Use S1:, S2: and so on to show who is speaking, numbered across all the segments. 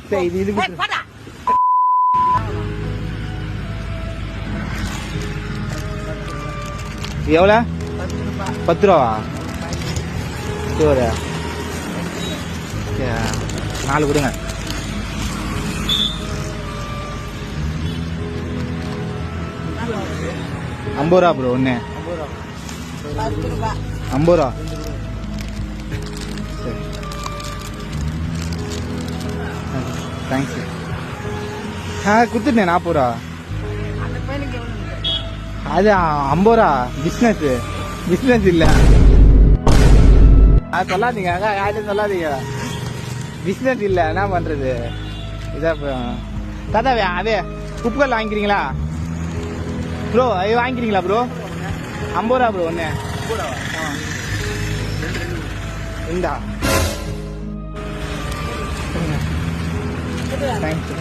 S1: சரி இது எவ்வளோ 10 ரூபாவா சரி 4 கொடுங்க. ₹50 ப்ரோ ஒன்று 50 ரூபா சரி தேங்க்ஸ். கொடுத்துட்டேன் 40 ரூபா. அது 50 ரூபா பிஸ்னஸ் இல்லை. அது சொல்லாதீங்க யார்ட்டும் சொல்லாதீங்க. பிஸ்னஸ் இல்லை என்ன பண்ணுறது. இதான் தாத்தா அதே உப்புக்கல் வாங்கிக்கிறீங்களா ப்ரோ? அது வாங்கிக்கிறீங்களா ப்ரோ? 50 ரூபா ப்ரோ ஒன்று. இந்தா தேங்க்ஸ்.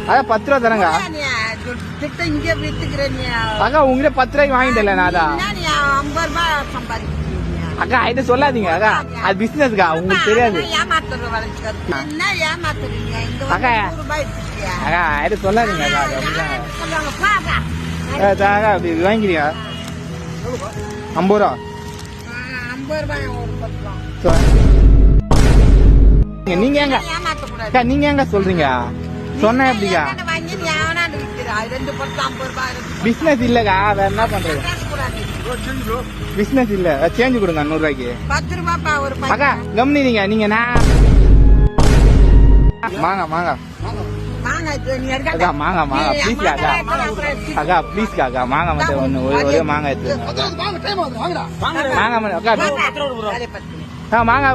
S1: அதான் 10 ரூபா தரங்க. அக்கா உங்ககிட்ட 10 ரூபாய்க்கு வாங்கிட்டல நான். அதான் அக்கா இது சொல்லாதீங்க அக்கா, அது பிசினஸ்க்கா உங்களுக்கு தெரியாது. அக்கா அக்கா இது சொல்லாதீங்க அக்கா. அக்கா வாங்கிக்கிறீங்க 50 ரூபா. நீங்க எங்க அக்கா நீங்க எங்க சொல்றீங்க? சொன்ன எப்படிக்கா பிசினஸ் இல்லக்கா, வேற என்ன பண்றது? பிசினஸ் இல்ல, சேஞ்ச் கொடுங்க 100 ரூபாய்க்கு. அக்கா கம்னிங்க நீங்க. நான் மாங்க அக்கா மாங்க ப்ளீஸ் அக்கா. அக்கா ப்ளீஸ் அக்கா மாங்க மட்டும் ஒன்று ஒரே மாங்க எடுத்து மாங்க மட்டும் அக்கா. மாங்க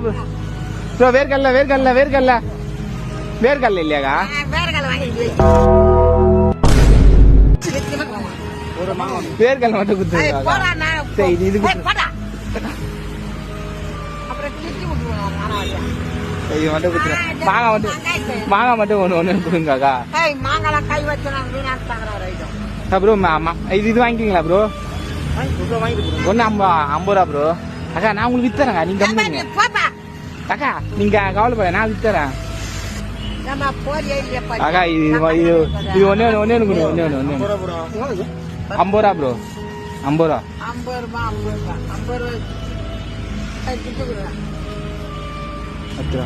S1: ப்ரோ வேர்க்கல்ல இல்லையாக்கா? வேர்க்கல்ல மட்டும் கொடுத்துருக்கா. சரி இது மட்டும் கொடுத்துரு. மாங்காய் மட்டும் ஒன்று கொடுங்கக்கா. ப்ரோ இது வாங்கிக்கிறீங்களா ப்ரோ? ஒன்று 50 ரூபா ப்ரோ. அக்கா நான் உங்களுக்கு வித்துறேங்க, நீங்க கம்மிங்க அக்கா. நீங்க கவலைப்பட நான் வித்துறேன் அக்கா. இது ஒன்னே கொடுங்க. ஒன்னே 50 ரூபா ப்ரோ. 50 ரூபா அக்கா.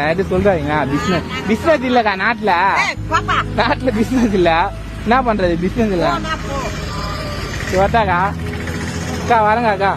S1: என்கிட்ட சொல்றாதீங்க பிசினஸ் இல்லக்கா. நாட்டுல பிசினஸ் இல்ல, என்ன பண்றது? பிசினஸ் இல்ல. வரட்டாக்கா அக்கா வரங்க அக்கா.